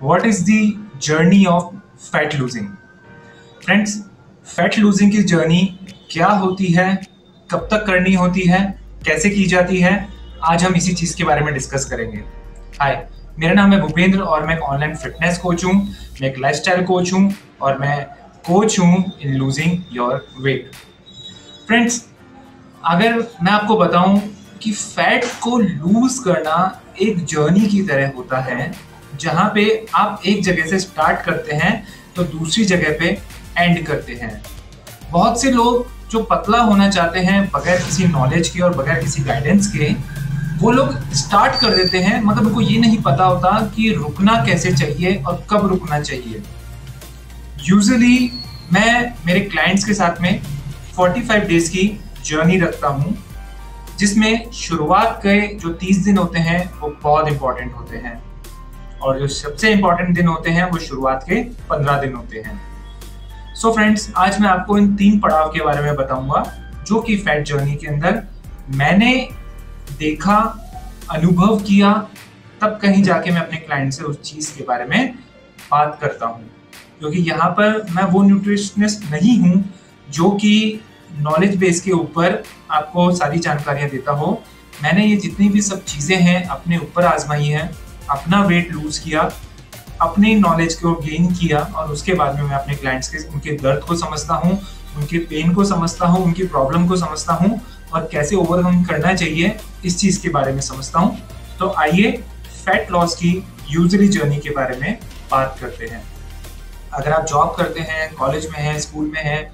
What is the journey of fat losing? Friends, fat losing की journey क्या होती है, कब तक करनी होती है, कैसे की जाती है, आज हम इसी चीज के बारे में डिस्कस करेंगे। हाय, मेरा नाम है भूपेंद्र और मैं एक ऑनलाइन फिटनेस कोच हूँ, मैं एक लाइफस्टाइल कोच हूँ और मैं कोच हूँ इन लूजिंग योर वेट। फ्रेंड्स, अगर मैं आपको बताऊं कि फैट को लूज करना एक जर्नी की तरह होता है, जहां पे आप एक जगह से स्टार्ट करते हैं तो दूसरी जगह पे एंड करते हैं। बहुत से लोग जो पतला होना चाहते हैं बगैर किसी नॉलेज के और बगैर किसी गाइडेंस के, वो लोग स्टार्ट कर देते हैं, मगर उनको ये नहीं पता होता कि रुकना कैसे चाहिए और कब रुकना चाहिए। यूजुअली मैं मेरे क्लाइंट्स के साथ में 45 डेज की जर्नी रखता हूँ, जिसमें शुरुआत के जो 30 दिन होते हैं वो बहुत इंपॉर्टेंट होते हैं और जो सबसे इंपॉर्टेंट दिन होते हैं वो शुरुआत के 15 दिन होते हैं। सो फ्रेंड्स, आज मैं आपको इन 3 पड़ाव के बारे में बताऊंगा जो कि फैट जर्नी के अंदर मैंने देखा, अनुभव किया, तब कहीं जाके मैं अपने क्लाइंट से उस चीज के बारे में बात करता हूँ। क्योंकि यहाँ पर मैं वो न्यूट्रिशनिस्ट नहीं हूँ जो कि नॉलेज बेस के ऊपर आपको सारी जानकारियां देता हो। मैंने ये जितनी भी सब चीजें हैं अपने ऊपर आजमाई हैं, अपना वेट लूज किया, अपनी नॉलेज को गेन किया और उसके बाद में मैं अपने क्लाइंट्स के उनके दर्द को समझता हूँ, उनके पेन को समझता हूँ, उनकी प्रॉब्लम को समझता हूँ और कैसे ओवरकम करना चाहिए इस चीज के बारे में समझता हूँ। तो आइए फैट लॉस की यूजुअली जर्नी के बारे में बात करते हैं। अगर आप जॉब करते हैं, कॉलेज में हैं, स्कूल में हैं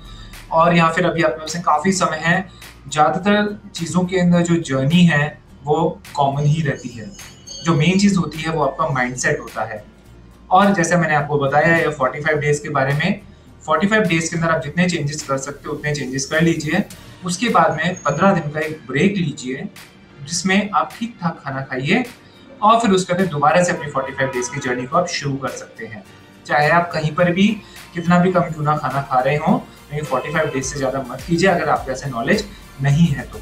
और या फिर अभी आप में से काफी समय है, ज्यादातर चीजों के अंदर जो जर्नी है वो कॉमन ही रहती है। जो मेन चीज होती है वो आपका माइंडसेट होता है। और जैसे मैंने आपको बताया है 45 डेज के बारे में, 45 डेज के अंदर आप जितने चेंजेस कर सकते हो उतने चेंजेस कर लीजिए। उसके बाद में 15 दिन का एक ब्रेक लीजिए, जिसमें आप ठीक ठाक खाना खाइए और फिर उसके बाद दोबारा से अपनी 45 डेज की जर्नी को आप शुरू कर सकते हैं। चाहे आप कहीं पर भी कितना भी कम क्यों ना खाना खा रहे हो, लेकिन 45 डेज से ज्यादा मत कीजिए अगर आपके ऐसे नॉलेज नहीं है तो।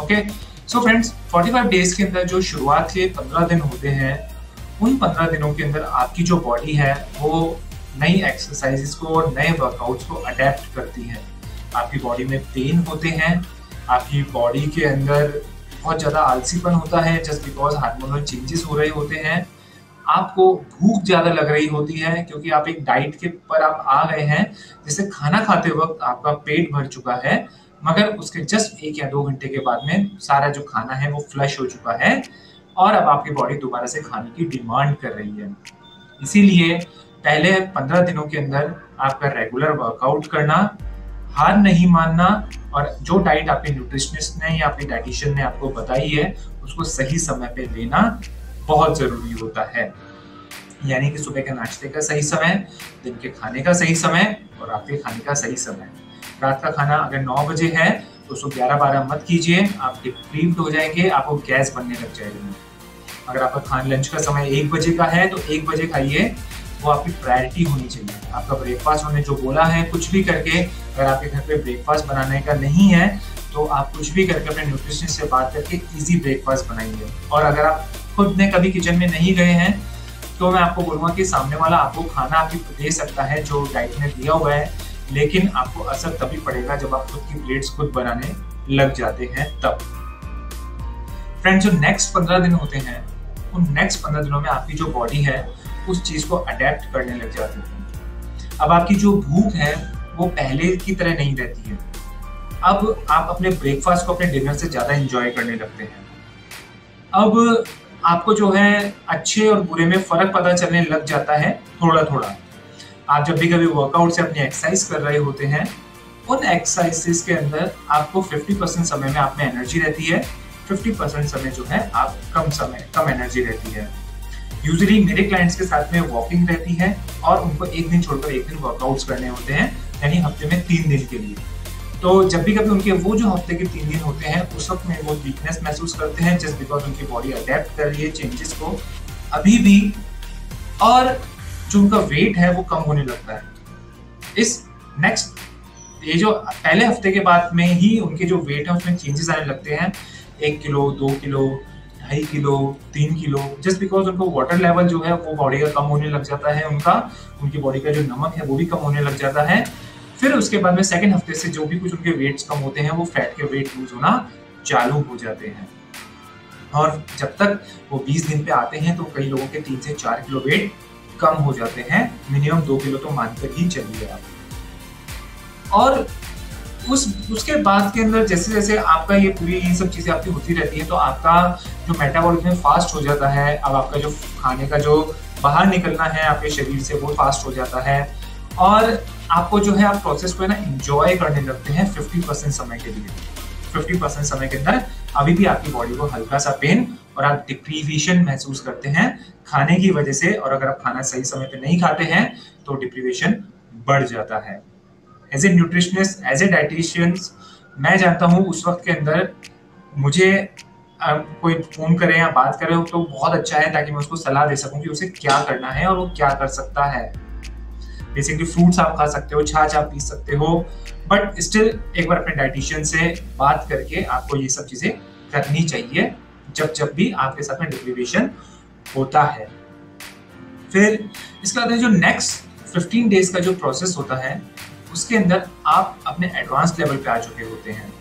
ओके, सो फ्रेंड्स, 45 डेज के अंदर जो शुरुआत के 15 दिन होते हैं, उन 15 दिनों के अंदर आपकी जो बॉडी है वो नई एक्सरसाइजेस को और नए वर्कआउट्स को अडेप्ट करती है। आपकी बॉडी में पेन होते हैं, आपकी बॉडी के अंदर बहुत ज्यादा आलसीपन होता है जस्ट बिकॉज हार्मोनल चेंजेस हो रहे होते हैं। आपको भूख ज्यादा लग रही होती है क्योंकि आप एक डाइट के पर आप आ गए हैं, जिससे खाना खाते वक्त आपका पेट भर चुका है, मगर उसके जस्ट 1 या 2 घंटे के बाद में सारा जो खाना है वो फ्लश हो चुका है और अब आपकी बॉडी दोबारा से खाने की डिमांड कर रही है। इसीलिए पहले 15 दिनों के अंदर आपका रेगुलर वर्कआउट करना, हार नहीं मानना और जो डाइट आपके न्यूट्रिशनिस्ट ने या आपके डाइटिशियन ने आपको बताई है उसको सही समय पे लेना बहुत जरूरी होता है। यानी कि सुबह के नाश्ते का सही समय, दिन के खाने का सही समय और रात के खाने का सही समय। रात का खाना अगर 9 बजे है तो उसको 11-12 मत कीजिए, आप डिप्लीट हो जाएंगे, आपको गैस बनने लग जाएगी। अगर आपका लंच का समय 1 बजे का है तो 1 बजे खाइए, वो आपकी प्रायोरिटी होनी चाहिए। आपका ब्रेकफास्ट होने जो बोला है, कुछ भी करके, अगर आपके घर पे ब्रेकफास्ट बनाने का नहीं है तो आप कुछ भी करके अपने न्यूट्रिशनिस्ट से बात करके इजी ब्रेकफास्ट बनाइए। और अगर आप खुद ने कभी किचन में नहीं गए हैं तो मैं आपको बोलूँगा कि सामने वाला आपको खाना आपको दे सकता है जो डाइट में दिया हुआ है, लेकिन आपको असर तभी पड़ेगा जब आप खुद की प्लेट्स खुद बनाने लग जाते हैं तब। फ्रेंड्स, जो नेक्स्ट 15 दिन होते हैं, उन नेक्स्ट 15 दिनों में आपकी जो बॉडी है उस चीज को अडेप्ट करने लग जाती है। अब आपकी जो भूख है वो पहले की तरह नहीं रहती है। अब आप अपने ब्रेकफास्ट को अपने डिनर से ज्यादा एंजॉय करने लगते हैं। अब आपको जो है अच्छे और बुरे में फर्क पता चलने लग जाता है थोड़ा थोड़ा। आप जब भी कभी वर्कआउट से अपनी एक्सरसाइज कर रहे होते हैं, उन एक्सरसाइजेस के अंदर आपको 50% समय में आप में एनर्जी रहती है, 50% समय जो है आप कम एनर्जी रहती है। यूजुअली मेरे क्लाइंट्स के साथ में वॉकिंग रहती है और उनको एक दिन छोड़कर एक दिन वर्कआउट्स करने होते हैं, यानी हफ्ते में 3 दिन के लिए। तो जब भी कभी उनके वो जो हफ्ते के 3 दिन होते हैं उस वक्त में वो वीकनेस महसूस करते हैं जस्ट बिकॉज उनकी बॉडी अडेप्ट कर रही है चेंजेस को अभी भी, और जो उनका वेट है वो कम होने लगता है। इस नेक्स्ट ये जो पहले हफ्ते के बाद में ही उनके जो वेट है उसमें चेंजेस आने लगते हैं। 1 kilo, 2 kilo, 2.5 kilo 3 kilo, just because उनको वाटर लेवल जो है वो बॉडी का कम होने लग जाता है, उनकी बॉडी का जो नमक है वो भी कम होने लग जाता है। फिर उसके बाद में सेकंड हफ्ते से जो भी कुछ उनके वेट्स कम होते हैं वो फैट के वेट लूज होना चालू हो जाते हैं। और जब तक वो 20 दिन पे आते हैं तो कई लोगों के 3 से 4 किलो वेट कम हो जाते हैं, मिनिमम 2 किलो तो मानकर ही चलिए आप। और उसके बाद के अंदर जैसे जैसे आपका ये पूरी ये सब चीजें आपकी होती रहती है तो आपका जो मेटाबॉलिज्म फास्ट हो जाता है। अब आपका जो खाने का जो बाहर निकलना है आपके शरीर से वो फास्ट हो जाता है और आपको जो है आप प्रोसेस को है ना एंजॉय करने लगते हैं 50% समय के लिए। 50% समय के अंदर अभी भी आपकी बॉडी को हल्का सा पेन और आप डिप्रीवेशन महसूस करते हैं खाने की वजह से। और अगर आप खाना सही समय पे नहीं खाते हैं तो डिप्रीवेशन बढ़ जाता है। As a nutritionist, as a dietitian, मैं जानता हूँ उस वक्त के अंदर मुझे कोई फोन करे या बात करे तो बहुत अच्छा है, ताकि मैं उसको सलाह दे सकूं कि उसे क्या करना है और वो क्या कर सकता है। बेसिकली फ्रूट्स आप खा सकते हो, छाछ आप पी सकते हो, बट स्टिल एक बार अपने डाइटिशियन से बात करके आपको ये सब चीजें करनी चाहिए जब भी आपके साथ में डिप्रीवेशन होता है। फिर इसके बाद जो नेक्स्ट 15 डेज का जो प्रोसेस होता है उसके अंदर आप अपने एडवांस लेवल पे आ चुके होते हैं।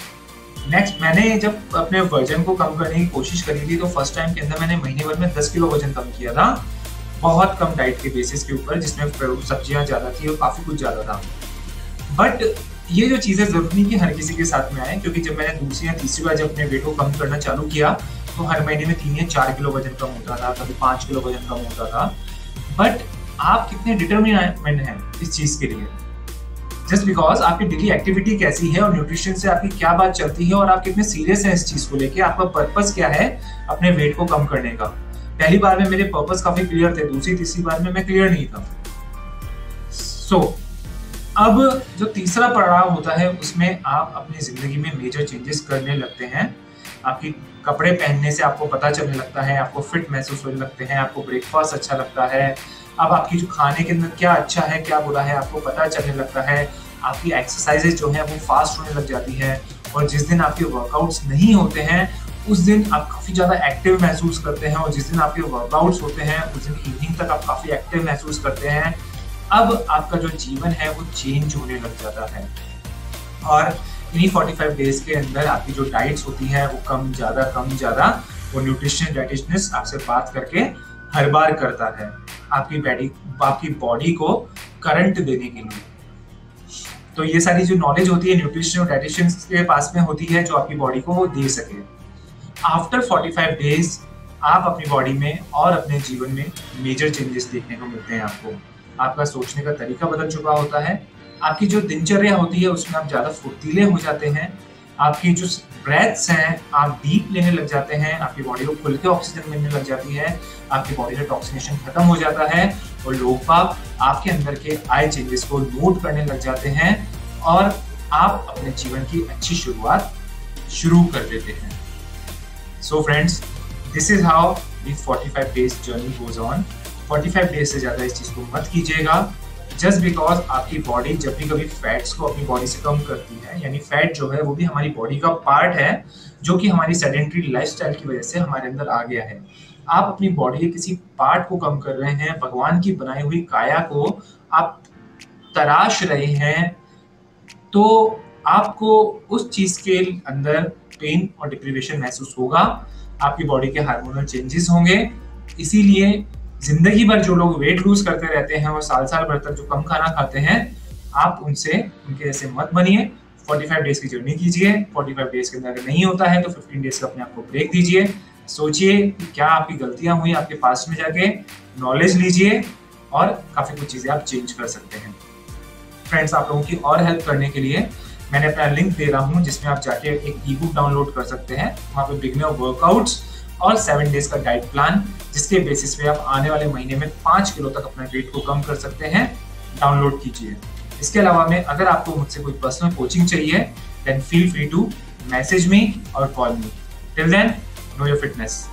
नेक्स्ट, मैंने जब अपने वजन को कम करने की कोशिश करी थी तो फर्स्ट टाइम के अंदर मैंने महीने भर में 10 किलो वजन कम किया था, बहुत कम डाइट के बेसिस के ऊपर, जिसमें सब्जियां ज्यादा थी और काफी कुछ ज्यादा था। बट ये जो चीजें जरूरी नहीं कि हर किसी के साथ में आए, क्योंकि जब मैंने दूसरी या तीसरी बार जब अपने वेट को कम करना चालू किया तो हर महीने में 3 या 4 किलो वजन कम होता था, कभी 5 किलो वजन कम होता था। बट आप कितने डिटर्मिनेंट हैं इस चीज के लिए, जस्ट बिकॉज आपकी डेली एक्टिविटी कैसी है और न्यूट्रिशन से आपकी क्या बात चलती है और आप कितने सीरियस हैं इस चीज को लेके, आपका पर्पस क्या है अपने वेट को कम करने का। पहली बार में मेरे पर्पस काफी क्लियर थे, दूसरी तीसरी बार में मैं क्लियर नहीं था। अब जो तीसरा पड़ाव होता है उसमें आप अपनी जिंदगी में मेजर चेंजेस करने लगते हैं। आपकी कपड़े पहनने से आपको पता चलने लगता है, आपको फिट महसूस होने लगते हैं, आपको ब्रेकफास्ट अच्छा लगता है, अब आपकी जो खाने के अंदर क्या अच्छा है क्या बुरा है आपको पता चलने लगता है, आपकी एक्सरसाइजेज जो है वो फास्ट होने लग जाती है। और जिस दिन आपके वर्कआउट्स नहीं होते हैं उस दिन आप काफी ज्यादा एक्टिव महसूस करते हैं, और जिस दिन आपके वर्कआउट्स होते हैं उस दिन इवनिंग तक आप काफी एक्टिव महसूस करते हैं। अब आपका जो जीवन है वो चेंज होने लग जाता है। और इन्हीं 45 डेज के अंदर आपकी जो डाइट्स होती है वो कम ज्यादा वो न्यूट्रिशन डाइटिशियनिस्ट आपसे बात करके हर बार करता है आपकी बॉडी को करंट देने के लिए। तो ये सारी जो नॉलेज होती है न्यूट्रिशन और डाइटिशियंस के पास में होती है जो आपकी बॉडी को वो दे सके। आफ्टर 45 डेज आप अपनी बॉडी में और अपने जीवन में मेजर चेंजेस देखने को मिलते हैं। आपका सोचने का तरीका बदल चुका होता है, आपकी जो दिनचर्या होती है उसमें आप ज्यादा फुर्तीले हो जाते हैं, आपकी जो ब्रेथ्स हैं आप डीप लेने लग जाते हैं, आपकी बॉडी को खुल के ऑक्सीजन मिलने लग जाती है, आपकी बॉडी का टॉक्सिनेशन खत्म हो जाता है और लोग बाग आपके अंदर के आए चेंजेस को नोट करने लग जाते हैं और आप अपने जीवन की अच्छी शुरुआत शुरू कर देते हैं। So friends, this is how the 45 days journey goes on. 45 days से ज्यादा इस चीज को मत कीजिएगा, जस्ट बिकॉज आपकी बॉडी जब भी कभी फैट्स को अपनी बॉडी से कम करती है, यानी फैट जो है वो भी हमारी बॉडी का पार्ट है जो कि हमारी सेडेंटरी लाइफस्टाइल की वजह से हमारे अंदर आ गया है। आप अपनी बॉडी के किसी पार्ट को कम कर रहे हैं, भगवान की बनाई हुई काया को आप तराश रहे हैं, तो आपको उस चीज के अंदर पेन और डिप्रीवेशन महसूस होगा, आपकी बॉडी के हार्मोनल चेंजेस होंगे। इसीलिए जिंदगी भर जो लोग वेट लूज करते रहते हैं और साल भर तक जो कम खाना खाते हैं, आप उनके ऐसे मत बनिए। 45 डेज की जर्नी कीजिए। 45 डेज के अंदर अगर नहीं होता है तो 15 डेज का अपने आप को ब्रेक दीजिए। सोचिए कि क्या आपकी गलतियां हुई आपके पास में जाके, नॉलेज लीजिए और काफी कुछ चीजें आप चेंज कर सकते हैं। फ्रेंड्स, आप लोगों की और हेल्प करने के लिए मैंने अपना लिंक दे रहा हूँ जिसमें आप जाके एक ई बुक डाउनलोड कर सकते हैं। वहाँ पे बिगिनर वर्कआउट्स और 7 डेज का डाइट प्लान, जिसके बेसिस पे आप आने वाले महीने में 5 किलो तक अपना वेट को कम कर सकते हैं, डाउनलोड कीजिए। इसके अलावा में अगर आपको मुझसे कोई पर्सनल कोचिंग चाहिए then feel free to message me और call me. Till then, know your fitness.